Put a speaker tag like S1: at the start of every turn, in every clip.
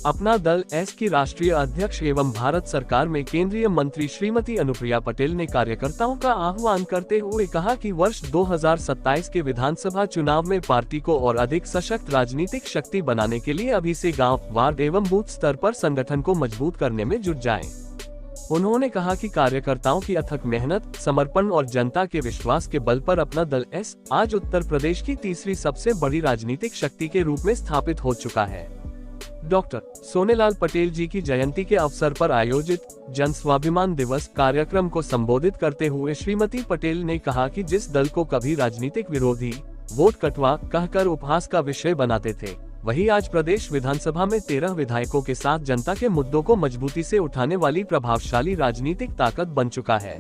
S1: अपना दल एस की राष्ट्रीय अध्यक्ष एवं भारत सरकार में केंद्रीय मंत्री श्रीमती अनुप्रिया पटेल ने कार्यकर्ताओं का आह्वान करते हुए कहा कि वर्ष 2027 के विधानसभा चुनाव में पार्टी को और अधिक सशक्त राजनीतिक शक्ति बनाने के लिए अभी से गांव, वार्ड एवं बूथ स्तर पर संगठन को मजबूत करने में जुट जाएं। उन्होंने कहा कि कार्यकर्ताओं की अथक मेहनत, समर्पण और जनता के विश्वास के बल पर अपना दल एस आज उत्तर प्रदेश की तीसरी सबसे बड़ी राजनीतिक शक्ति के रूप में स्थापित हो चुका है। डॉक्टर सोनेलाल पटेल जी की जयंती के अवसर पर आयोजित जन स्वाभिमान दिवस कार्यक्रम को संबोधित करते हुए श्रीमती पटेल ने कहा कि जिस दल को कभी राजनीतिक विरोधी, वोट कटवा कहकर उपहास का विषय बनाते थे, वही आज प्रदेश विधानसभा में 13 विधायकों के साथ जनता के मुद्दों को मजबूती से उठाने वाली प्रभावशाली राजनीतिक ताकत बन चुका है।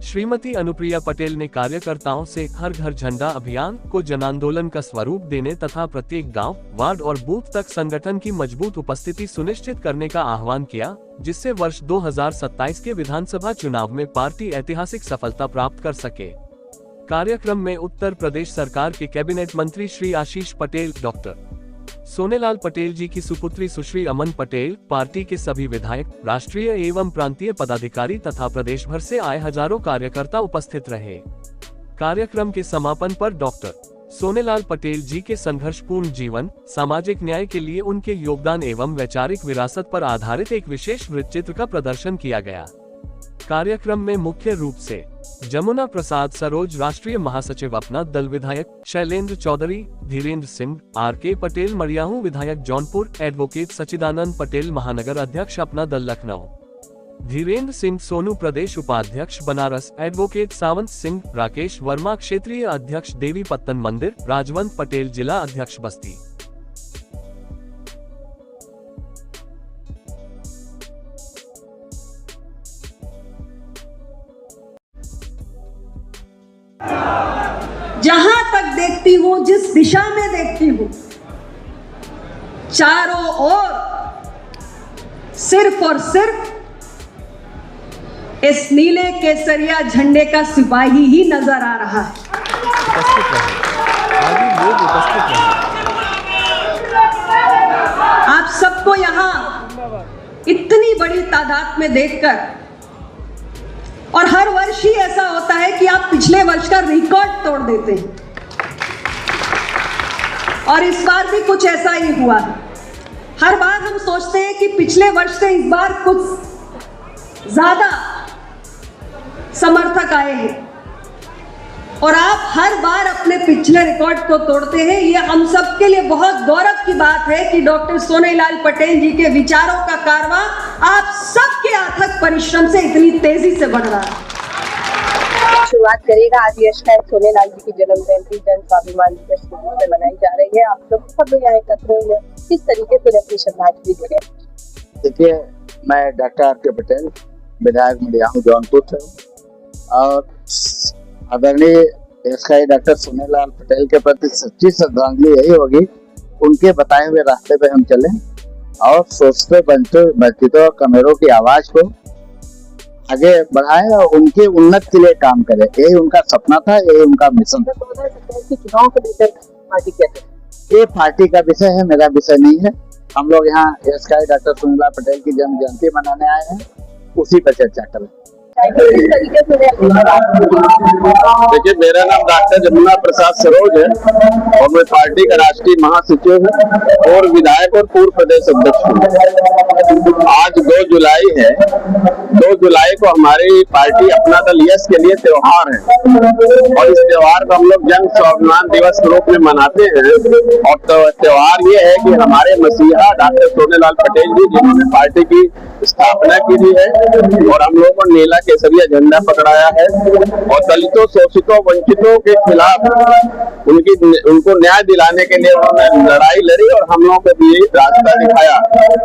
S1: श्रीमती अनुप्रिया पटेल ने कार्यकर्ताओं से हर घर झंडा अभियान को जन आंदोलन का स्वरूप देने तथा प्रत्येक गांव, वार्ड और बूथ तक संगठन की मजबूत उपस्थिति सुनिश्चित करने का आह्वान किया, जिससे वर्ष 2027 के विधानसभा चुनाव में पार्टी ऐतिहासिक सफलता प्राप्त कर सके। कार्यक्रम में उत्तर प्रदेश सरकार के कैबिनेट मंत्री श्री आशीष पटेल, डॉक्टर सोनेलाल पटेल जी की सुपुत्री सुश्री अमन पटेल, पार्टी के सभी विधायक, राष्ट्रीय एवं प्रांतीय पदाधिकारी तथा प्रदेश भर से आए हजारों कार्यकर्ता उपस्थित रहे। कार्यक्रम के समापन पर डॉक्टर सोनेलाल पटेल जी के संघर्षपूर्ण जीवन, सामाजिक न्याय के लिए उनके योगदान एवं वैचारिक विरासत पर आधारित एक विशेष वृत्तचित्र का प्रदर्शन किया गया। कार्यक्रम में मुख्य रूप से जमुना प्रसाद सरोज राष्ट्रीय महासचिव अपना दल विधायक, शैलेंद्र चौधरी, धीरेन्द्र सिंह, आर.के. पटेल मरियाहू विधायक जौनपुर, एडवोकेट सचिदानंद पटेल महानगर अध्यक्ष अपना दल लखनऊ, धीरेन्द्र सिंह सोनू प्रदेश उपाध्यक्ष बनारस, एडवोकेट सावंत सिंह, राकेश वर्मा क्षेत्रीय अध्यक्ष देवी पत्तन मंदिर, राजवंत पटेल जिला अध्यक्ष बस्ती।
S2: जहां तक देखती हूं, जिस दिशा में देखती हूं, चारों ओर सिर्फ और सिर्फ इस नीले केसरिया झंडे का सिपाही ही नजर आ रहा है। आप सबको यहां इतनी बड़ी तादाद में देखकर, और हर वर्ष ही ऐसा होता है कि आप पिछले वर्ष का रिकॉर्ड तोड़ देते हैं, और इस बार भी कुछ ऐसा ही हुआ। हर बार हम सोचते हैं कि पिछले वर्ष से इस बार कुछ ज्यादा समर्थक आए हैं, और आप हर बार अपने पिछले रिकॉर्ड को तोड़ते हैं। ये हम सबके लिए बहुत गौरव की बात है कि डॉक्टर सोनेलाल पटेल जी के विचारों का कारवां आप सबके अथक परिश्रम से इतनी तेजी से बढ़ रहा है।
S3: शुरुआत करेगा आज यश सोनेलाल जी की जन्म जयंती जन स्वाभिमान दिवस के रूप में मनाई जा रही है। आप लोग सब यहाँ एकत्र हुए, किस तरीके से अपनी श्रद्धांजलि दे रहे हैं?
S4: देखिए, मैं डॉक्टर आर.के. पटेल विधायक मरियाहू जौनपुर से हूँ, और आदरणीय एसआई डॉक्टर सोनेलाल पटेल के प्रति सच्ची श्रद्धांजलि यही होगी, उनके बताए हुए रास्ते पे हम चलें और सोचते वंचितों और कमजोरों की आवाज को आगे बढ़ाएं और उनके उन्नति के लिए काम करें। यही उनका सपना था, यही उनका मिशन था।
S3: 2027 के चुनाव को लेकर पार्टी क्या,
S4: ये पार्टी का विषय है, मेरा विषय नहीं है। हम लोग यहाँ एसआई डॉक्टर सोनेलाल पटेल की जन्म जयंती मनाने आए हैं, उसी पर चर्चा करें।
S5: देखिए, मेरा नाम डॉक्टर जमुना प्रसाद सरोज है और मैं पार्टी का राष्ट्रीय महासचिव हूँ और विधायक और पूर्व प्रदेश अध्यक्ष हूँ। आज 2 जुलाई है। 2 जुलाई को हमारी पार्टी अपना दल यश के लिए त्योहार है, और इस त्योहार को हम लोग जन स्वाभिमान दिवस के रूप में मनाते हैं। और त्योहार ये है कि हमारे मसीहा डॉक्टर सोनेलाल पटेल जी, जिन्होंने पार्टी की स्थापना की थी है, और हम लोगों को नीला केसरिया झंडा पकड़ाया है, और दलितों, शोषितों, वंचितों के खिलाफ उनको न्याय दिलाने के लिए उन्होंने लड़ाई लड़ी, और हम लोगों को भी रास्ता दिखाया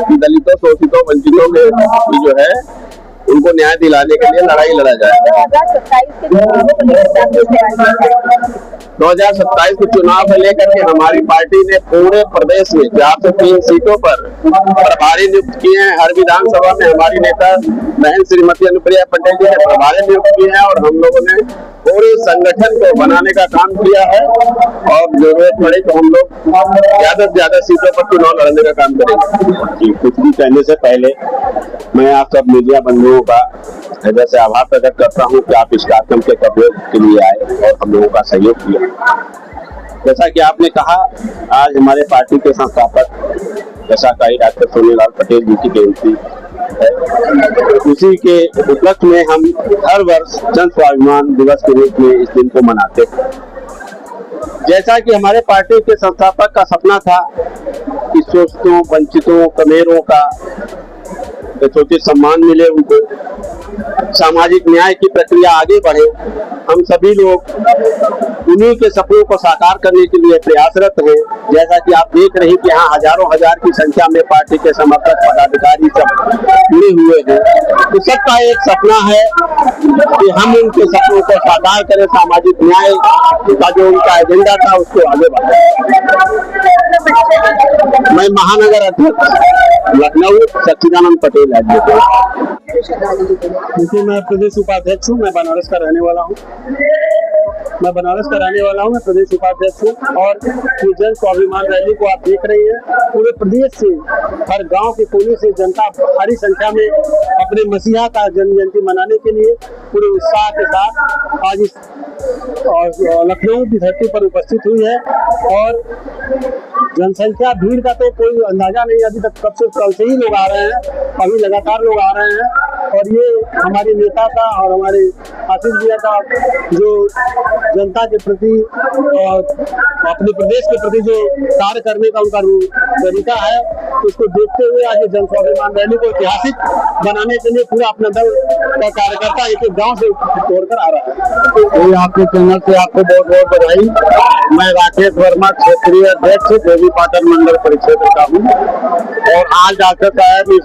S5: कि दलितों, शोषितों, वंचितों के जो है उनको न्याय दिलाने के लिए लड़ाई लड़ा जाए।
S3: 2027 के
S5: 2027 के चुनाव को लेकर के हमारी पार्टी ने पूरे प्रदेश में 403 सीटों पर प्रभारी नियुक्त किए हैं। हर विधानसभा में हमारी नेता बहन श्रीमती अनुप्रिया पटेल जी ने प्रभारी नियुक्त किए हैं और हम लोगों ने पूरे संगठन को बनाने का काम किया है और जरूरत पड़े तो हम लोग ज्यादा से ज्यादा सीटों पर चुनाव लड़ने का काम करेंगे।
S6: कुछ भी कहने से पहले मैं आप सब मीडिया बंधुओं का हृदय से आभार प्रकट करता हूं कि आप इस कार्यक्रम के कवरेज के लिए आए और हम लोगों का सहयोग किया। जैसा कि आपने कहा, आज हमारे पार्टी के संस्थापक यशाकारी डॉक्टर सोनेलाल पटेल जी की जयंती है। उसी के उपलक्ष्य में हम हर वर्ष जन स्वाभिमान दिवस के रूप में इस दिन को मनाते हैं। जैसा कि हमारे पार्टी के संस्थापक का सपना था कि शोषितों, वंचितों, कमेरों का यथोचित सम्मान मिले, उनको सामाजिक न्याय की प्रक्रिया आगे बढ़े। हम सभी लोग उन्हीं के सपनों को साकार करने के लिए प्रयासरत हैं। जैसा कि आप देख रहे हैं कि यहाँ हजारों हजार की संख्या में पार्टी के समर्थक, पदाधिकारी सब जुड़े हुए हैं। तो सबका एक सपना है कि हम उनके सपनों को साकार करें, सामाजिक न्याय का जो उनका एजेंडा था उसको आगे बढ़ाएं। मैं महानगर अध्यक्ष लखनऊ सच्चिदानंद पटेल
S7: देखिए, मैं प्रदेश उपाध्यक्ष हूँ। मैं बनारस का रहने वाला हूँ। मैं प्रदेश उपाध्यक्ष हूँ और ये जन स्वाभिमान रैली को आप देख रही हैं, पूरे प्रदेश से, हर गांव के कोने से जनता भारी संख्या में अपने मसीहा का जन्म जयंती मनाने के लिए पूरे उत्साह के साथ आज इस लखनऊ की धरती पर उपस्थित हुई है। और जनसंख्या भीड़ का तो कोई अंदाजा नहीं, अभी तक कल से ही लोग आ रहे हैं, अभी लगातार लोग आ रहे हैं। और ये हमारे नेता का और हमारे आशीष भैया का जो जनता के प्रति और अपने प्रदेश के प्रति जो कार्य करने का उनका तरीका है, उसको देखते हुए आज जन स्वाभिमान रैली को ऐतिहासिक बनाने के लिए पूरा अपना दल का कार्यकर्ता एक गांव से तोड़कर आ रहा है।
S4: तो आपके चैनल से आपको बहुत बहुत बधाई। मैं राकेश वर्मा, क्षेत्रीय अध्यक्ष देवी पाटन मंडल परिक्षेत्र का हूँ और आज डॉक्टर साहब इस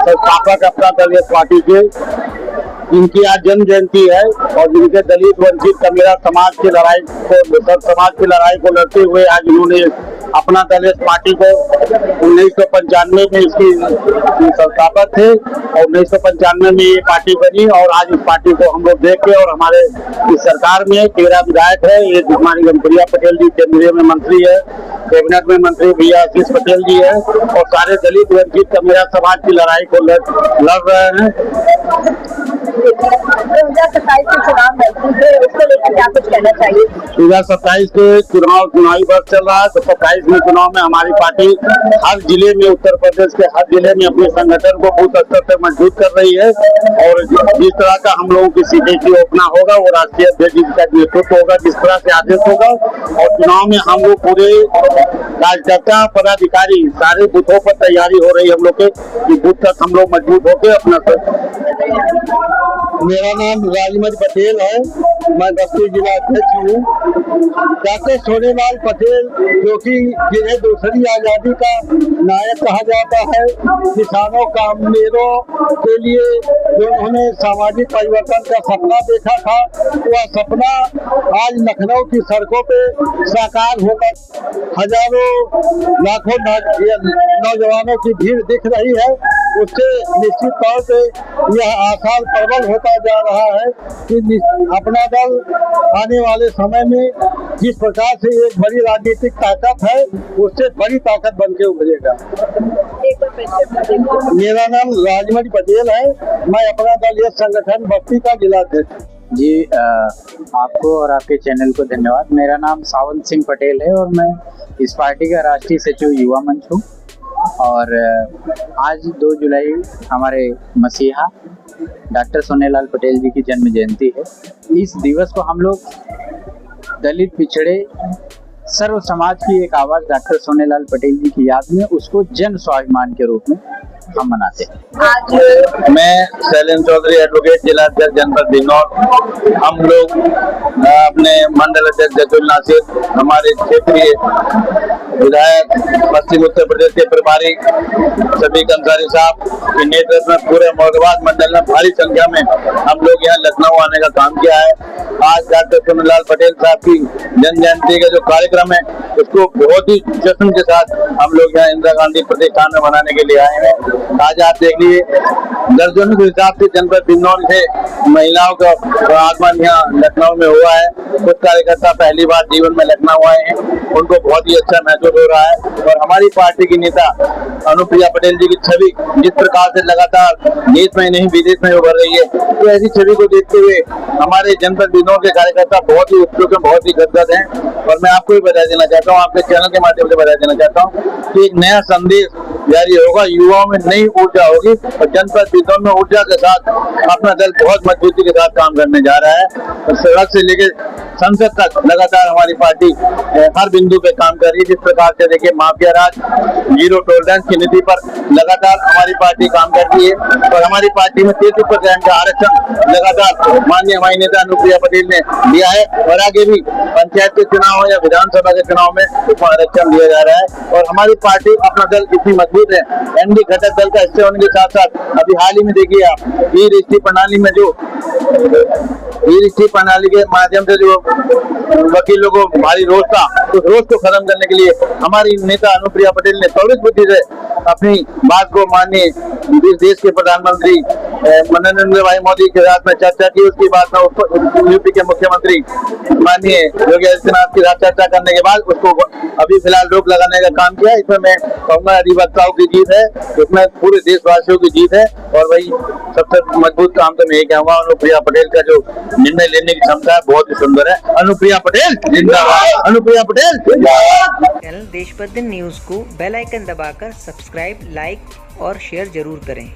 S4: संस्थापक अपना दल पार्टी के इनकी आज जन्म जयंती है और जिनके दलित वंचित कमेरा समाज की लड़ाई को लड़ते हुए आज इन्होंने अपना दल इस पार्टी को 1995 में इसकी संस्थापक थे और 1995 में ये पार्टी बनी और आज इस पार्टी को हम लोग देख के और हमारे इस सरकार में 13 विधायक है। ये हमारी अनुप्रिया पटेल जी केंद्रीय में मंत्री है, कैबिनेट में मंत्री भैया आशीष पटेल जी है और सारे दलित वंचित कमेरा समाज की लड़ाई को लड़ रहे हैं।
S3: 2027 के चुनाव नजदीक है, उसको लेकर क्या कुछ कहना चाहिए?
S4: 2027 के चुनावी वर्ष चल रहा है। 27 में चुनाव में हमारी पार्टी हर जिले में, उत्तर प्रदेश के हर जिले में अपने संगठन को बूथ स्तर तक मजबूत कर रही है और जिस तरह का हम लोगों की सीटें की ओपना होगा वो राष्ट्रीय अध्यक्ष जी का नेतृत्व होगा, जिस तरह से आदेश होगा। और चुनाव में हम लोग पूरे कार्यकर्ता, पदाधिकारी सारे बूथों पर तैयारी हो रही है हम लोग के बूथ तक हम लोग मजबूत होकर अपना।
S7: मेरा नाम राजमल पटेल है, मैं बस्ती जिला अध्यक्ष हूँ। डॉक्टर सोनेलाल पटेल जो कि जिन्हें दूसरी आजादी का नायक कहा जाता है, किसानों, कामगारों के लिए जो उन्होंने सामाजिक परिवर्तन का सपना देखा था, वह सपना आज लखनऊ की सड़कों पे साकार होकर हजारों लाखों नौजवानों की भीड़ दिख रही है। उससे निश्चित तौर पे यह आसार प्रबल होता जा रहा है कि अपना दल आने वाले समय में जिस प्रकार से एक बड़ी राजनीतिक ताकत है, उससे बड़ी ताकत बन के उभरेगा। मेरा नाम राजमल पटेल है, मैं अपना दल इस संगठन बस्ती का जिला अध्यक्ष।
S8: जी, आपको और आपके चैनल को धन्यवाद। मेरा नाम सावंत सिंह पटेल है और मैं इस पार्टी का राष्ट्रीय सचिव युवा मंच हूँ। और आज 2 जुलाई हमारे मसीहा डॉक्टर सोनेलाल पटेल जी की जन्म जयंती है। इस दिवस को हम लोग दलित, पिछड़े, सर्व समाज की एक आवाज डॉक्टर सोनेलाल पटेल जी की याद में उसको जन स्वाभिमान के रूप में हम मनाते हैं।
S3: आज
S5: मैं शैलेंद्र चौधरी, एडवोकेट, जिला अध्यक्ष जनपद बिजनौर। हम लोग अपने मंडल अध्यक्ष जतुल नासिर, हमारे क्षेत्रीय विधायक पश्चिम उत्तर प्रदेश के प्रभारी शफीक अंसारी साहब के नेतृत्व में पूरे मुरादाबाद मंडल में भारी संख्या में हम लोग यहाँ लखनऊ आने का काम किया है। आज डॉक्टर सोनेलाल पटेल साहब की जन्म जयंती का जो कार्यक्रम है उसको बहुत ही जश्न के साथ हम लोग यहाँ इंदिरा गांधी प्रतिष्ठान में मनाने के लिए आए हैं। आज आप देख लीजिए दर्जनों के हिसाब से जनपद बिजनौर से महिलाओं का आगमन यहाँ लखनऊ में हुआ है। कुछ कार्यकर्ता पहली बार जीवन में लखनऊ आए हैं, उनको बहुत ही अच्छा महसूस हो रहा है। और हमारी पार्टी की नेता अनुप्रिया पटेल जी की छवि जिस प्रकार से लगातार देश में नहीं विदेश में उभर रही है, तो ऐसी छवि को देखते हुए हमारे जनपद बिजनौर के कार्यकर्ता बहुत ही उत्सुक है, बहुत ही गदगद हैं। और मैं आपको भी बता देना चाहता हूँ, आपके चैनल के माध्यम से बता देना चाहता हूँ कि एक नया संदेश जारी होगा, युवाओं में नई ऊर्जा होगी और जनपद बिजनौर में ऊर्जा के साथ अपना दल बहुत मजबूती के साथ काम करने जा रहा है। तो सड़क से लेकर संसद तक लगातार हमारी पार्टी हर बिंदु पे काम कर रही है। जिस प्रकार से देखिए माफिया राज, जीरो टॉलरेंस की नीति पर लगातार हमारी पार्टी काम करती है और हमारी पार्टी में 33% का आरक्षण लगातार माननीय हमारी नेता अनुप्रिया पटेल ने दिया है और आगे भी पंचायत के चुनाव हो या विधानसभा के चुनाव में उसको आरक्षण दिया जा रहा है। और हमारी पार्टी अपना दल इतनी मजबूत है, एनडी घटक दल का हिस्से होने के साथ साथ अभी हाल ही में देखिए आप ई रजिस्ट्री प्रणाली में जो ई-रजिस्ट्री प्रणाली के माध्यम से जो वकीलों को भारी रोष था, उस रोष को खत्म करने के लिए हमारी नेता अनुप्रिया पटेल ने त्वरित बुद्धि से अपनी बात को माननीय देश के प्रधानमंत्री नरेंद्र भाई मोदी के साथ में चर्चा की। उसके बाद में यूपी के मुख्यमंत्री माननीय योगी आदित्यनाथ के साथ चर्चा करने के बाद उसको अभी फिलहाल रोक लगाने का काम किया। इसमें मैं कहूँगा अधिवक्ताओं की जीत है, इसमें पूरे देशवासियों की जीत है। और वही सबसे मजबूत काम तो मैं यही कहूँगा, अनुप्रिया पटेल का जो निर्णय लेने की क्षमता है बहुत ही सुंदर है। अनुप्रिया पटेल जिंदाबाद, अनुप्रिया पटेल जिंदाबाद।
S9: चैनल देशबंधु न्यूज को बेल आइकन दबाकर सब्सक्राइब, लाइक और शेयर जरूर करें।